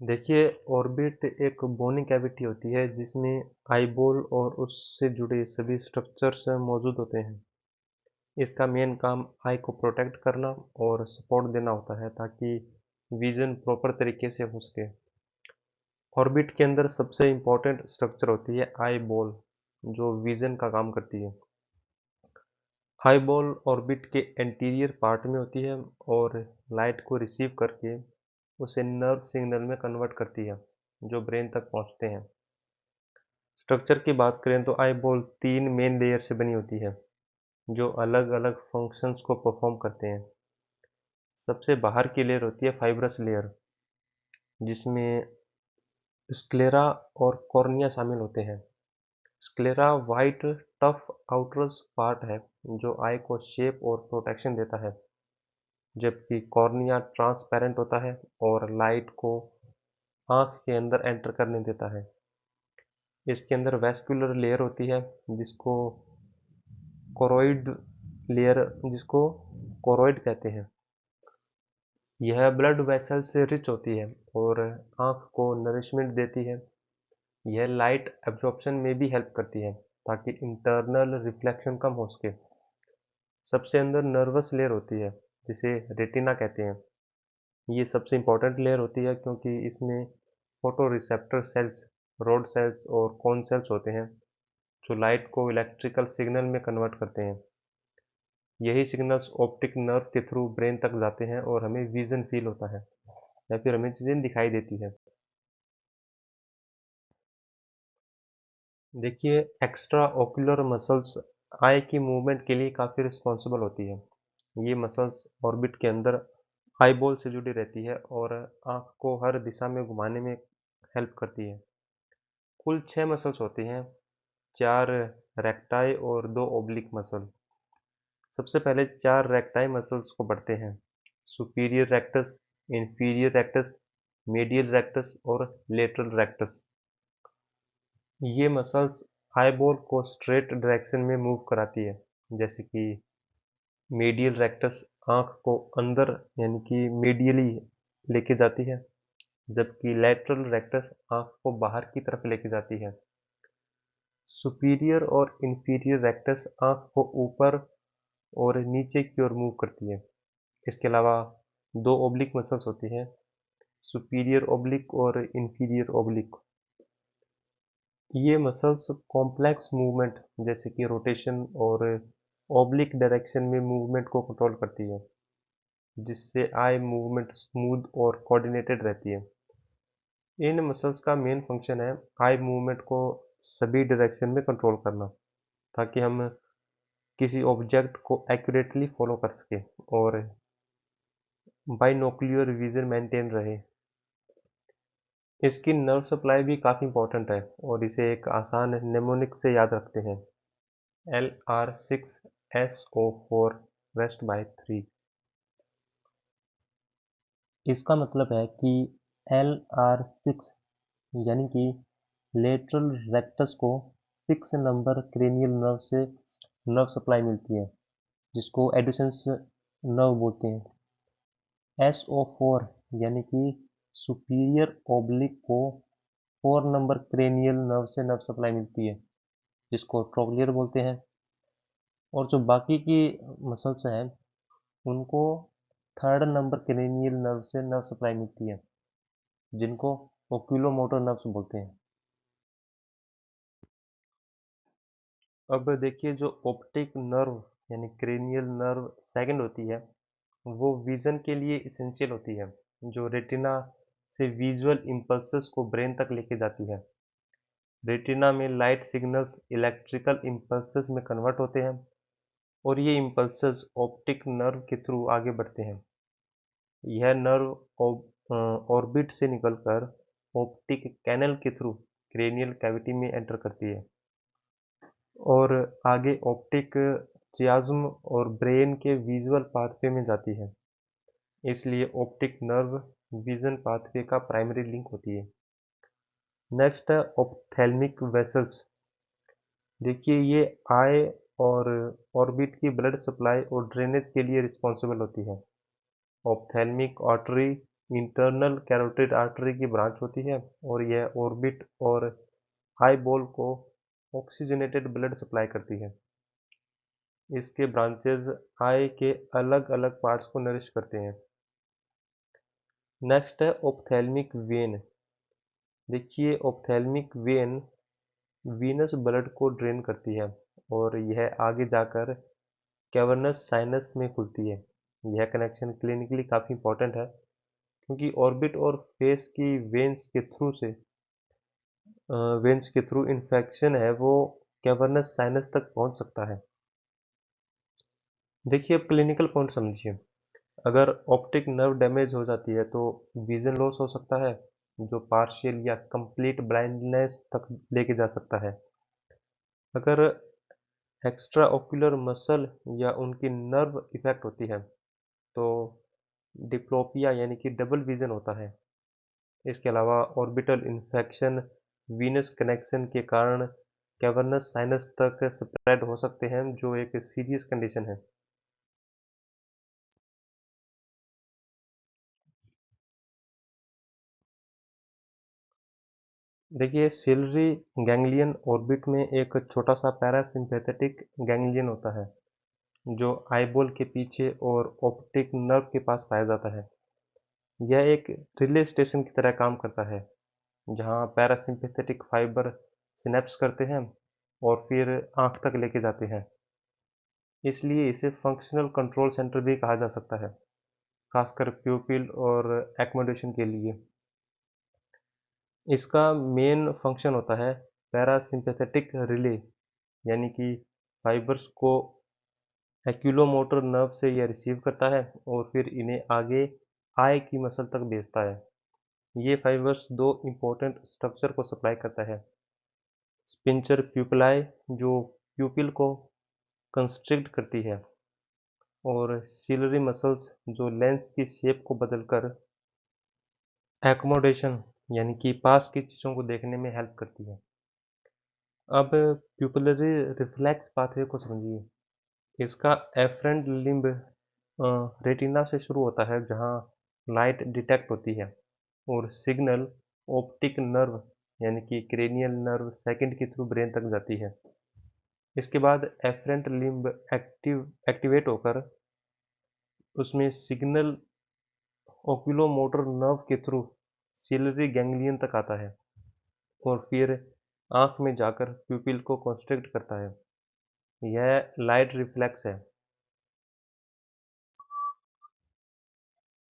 देखिए, ऑर्बिट एक बोनी कैविटी होती है जिसमें आईबॉल और उससे जुड़े सभी स्ट्रक्चर्स मौजूद होते हैं। इसका मेन काम आई को प्रोटेक्ट करना और सपोर्ट देना होता है ताकि विजन प्रॉपर तरीके से हो सके। ऑर्बिट के अंदर सबसे इम्पोर्टेंट स्ट्रक्चर होती है आई बॉल, जो विजन का काम करती है। आई बॉल ऑर्बिट के एंटीरियर पार्ट में होती है और लाइट को रिसीव करके उसे नर्व सिग्नल में कन्वर्ट करती है, जो ब्रेन तक पहुंचते हैं। स्ट्रक्चर की बात करें तो आई बॉल 3 मेन लेयर से बनी होती है, जो अलग-अलग फंक्शंस को परफॉर्म करते हैं। सबसे बाहर की लेयर होती है फाइब्रस लेयर, जिसमें स्क्लेरा और कॉर्निया शामिल होते हैं। स्क्लेरा वाइट टफ आउटरस पार्ट है जो आई को शेप और प्रोटेक्शन देता है, जबकि कॉर्निया ट्रांसपेरेंट होता है और लाइट को आंख के अंदर एंटर करने देता है। इसके अंदर वैस्कुलर लेयर होती है जिसको कोरोइड लेयर जिसको कोरोइड कहते हैं। यह ब्लड वेसल से रिच होती है और आँख को नरिशमेंट देती है। यह लाइट एब्जॉर्प्शन में भी हेल्प करती है ताकि इंटरनल रिफ्लेक्शन कम हो सके। सबसे अंदर नर्वस लेयर होती है जिसे रेटिना कहते हैं। ये सबसे इम्पोर्टेंट लेयर होती है क्योंकि इसमें photo receptor cells, rod sales और कोन सेल्स होते हैं जो लाइट को इलेक्ट्रिकल सिग्नल में कन्वर्ट करते हैं। यही सिग्नल्स ऑप्टिक नर्व के थ्रू ब्रेन तक जाते हैं और हमें विजन फील होता है या फिर हमें चीज़ें दिखाई देती है। देखिए, एक्स्ट्रा ओकुलर मसल्स आई की मूवमेंट के लिए काफ़ी रिस्पॉन्सिबल होती है। ये मसल्स ऑर्बिट के अंदर आई बॉल से जुड़ी रहती है और आँख को हर दिशा में घुमाने में हेल्प करती है। कुल 6 मसल्स होती हैं, 4 रेक्टाई और 2 ओब्लिक मसल। सबसे पहले 4 रेक्टाई मसल्स को बढ़ते हैं: superior rectus, inferior rectus, medial rectus और लेटरल रेक्टस। ये मसल्स आईबॉल को स्ट्रेट डायरेक्शन में मूव कराती है, जैसे कि मीडियल रेक्टस आंख को अंदर यानी कि मीडियली लेके जाती है, जबकि लेटरल रेक्टस आंख को बाहर की तरफ लेके जाती है। सुपीरियर और इंफीरियर रेक्टस आंख को ऊपर और नीचे की ओर मूव करती है। इसके अलावा 2 ओब्लिक मसल्स होती हैं, सुपीरियर ओब्लिक और इंफीरियर ओब्लिक। ये मसल्स कॉम्प्लेक्स मूवमेंट जैसे कि रोटेशन और ऑब्लिक डायरेक्शन में मूवमेंट को कंट्रोल करती है, जिससे आई मूवमेंट स्मूथ और कोऑर्डिनेटेड रहती है। इन मसल्स का मेन फंक्शन है आई मूवमेंट को सभी डायरेक्शन में कंट्रोल करना, ताकि हम किसी ऑब्जेक्ट को एक्यूरेटली फॉलो कर सके और बाइनोक्युलर विजन मेंटेन रहे। इसकी नर्व सप्लाई भी काफ़ी इंपॉर्टेंट है और इसे एक आसान नेमोनिक से याद रखते हैं: LR6SO4 वेस्ट बाय 3। इसका मतलब है कि LR6 यानी कि लेटरल रेक्टस को 6 नंबर क्रेनियल नर्व से नर्व सप्लाई मिलती है, जिसको एडुसेंस नर्व बोलते हैं। SO4 यानी कि सुपीरियर ओब्लिक को 4 नंबर क्रेनियल नर्व से नर्व सप्लाई मिलती है, जिसको ट्रोक्लियर बोलते हैं। और जो बाकी की मसल्स हैं उनको 3rd नंबर क्रेनियल नर्व से नर्व सप्लाई मिलती है, जिनको ओक्यूलोमोटर नर्व्स बोलते हैं। अब देखिए, जो ऑप्टिक नर्व यानी क्रेनियल नर्व सेकंड होती है, वो विजन के लिए इसेंशियल होती है, जो रेटिना से विजुअल इम्पल्सेस को ब्रेन तक लेके जाती है। रेटिना में लाइट सिग्नल्स इलेक्ट्रिकल इम्पल्सेस में कन्वर्ट होते हैं और ये इम्पल्सेस ऑप्टिक नर्व के थ्रू आगे बढ़ते हैं। यह नर्व ऑर्बिट से निकलकर ऑप्टिक कैनल के थ्रू क्रेनियल कैविटी में एंटर करती है और आगे ऑप्टिक चियाज़्म और ब्रेन के विजुअल पाथवे में जाती है। इसलिए ऑप्टिक नर्व विजन पाथवे का प्राइमरी लिंक होती है। नेक्स्ट है ऑप्थेल्मिक वेसल्स। देखिए, ये आई और ऑर्बिट की ब्लड सप्लाई और ड्रेनेज के लिए रिस्पॉन्सिबल होती है। Ophthalmic artery internal carotid artery की ब्रांच होती है और यह ऑर्बिट और आई बॉल को ऑक्सीजनेटेड ब्लड सप्लाई करती है। इसके ब्रांचेज आई के अलग अलग पार्ट्स को नरिश करते हैं। नेक्स्ट है ऑप्थेल्मिक वेन। देखिए ऑप्थेल्मिक वेन वीनस ब्लड को ड्रेन करती है और यह आगे जाकर कैवर्नस साइनस में खुलती है। यह कनेक्शन क्लिनिकली काफ़ी इंपॉर्टेंट है क्योंकि ऑर्बिट और फेस की वेन्स के थ्रू इन्फेक्शन है वो कैवर्नस साइनस तक पहुंच सकता है। देखिए अब क्लिनिकल पॉइंट समझिए। अगर ऑप्टिक नर्व डैमेज हो जाती है तो विजन लॉस हो सकता है जो पार्शियल या कंप्लीट ब्लाइंडनेस तक लेके जा सकता है। अगर एक्स्ट्रा ओक्यूलर मसल या उनकी नर्व इफेक्ट होती है तो डिप्लोपिया यानी कि डबल विजन होता है। इसके अलावा ऑर्बिटल इन्फेक्शन वीनस कनेक्शन के कारण कैवर्नस साइनस तक स्प्रेड हो सकते हैं जो एक सीरियस कंडीशन है। देखिए सिलरी गैंग्लियन ऑर्बिट में एक छोटा सा पैरासिम्पैथेटिक गैंग्लियन होता है जो आईबॉल के पीछे और ऑप्टिक नर्व के पास पाया जाता है। यह एक रिले स्टेशन की तरह काम करता है जहां पैरासिम्पैथेटिक फाइबर सिनेप्स करते हैं और फिर आंख तक लेके जाते हैं। इसलिए इसे फंक्शनल कंट्रोल सेंटर भी कहा जा सकता है, खासकर प्यूपिल और एक्कोमोडेशन के लिए। इसका मेन फंक्शन होता है पैरासिम्पैथेटिक रिले, यानी कि फाइबर्स को एक्यूलोमोटर नर्व से यह रिसीव करता है और फिर इन्हें आगे आई की मसल तक भेजता है। ये फाइबर्स दो इम्पोर्टेंट स्ट्रक्चर को सप्लाई करता है। स्पिंचर प्यूपिलाe जो प्यूपिल को कंस्ट्रिक्ट करती है और सिलरी मसल्स जो लेंस की शेप को बदलकर एक्कोमोडेशन यानी कि पास की चीज़ों को देखने में हेल्प करती है। अब प्यूपिलरी रिफ्लेक्स पाथवे को समझिए। इसका एफरेंट लिम्ब रेटिना से शुरू होता है जहाँ लाइट डिटेक्ट होती है और सिग्नल ऑप्टिक नर्व यानी कि क्रेनियल नर्व सेकंड के थ्रू ब्रेन तक जाती है। इसके बाद एफरेंट लिम्ब एक्टिवेट होकर उसमें सिग्नल ओक्यूलोमोटर नर्व के थ्रू सिलरी गैंग्लियन तक आता है और फिर आंख में जाकर प्यूपिल को कंस्ट्रिक्ट करता है। यह लाइट रिफ्लेक्स है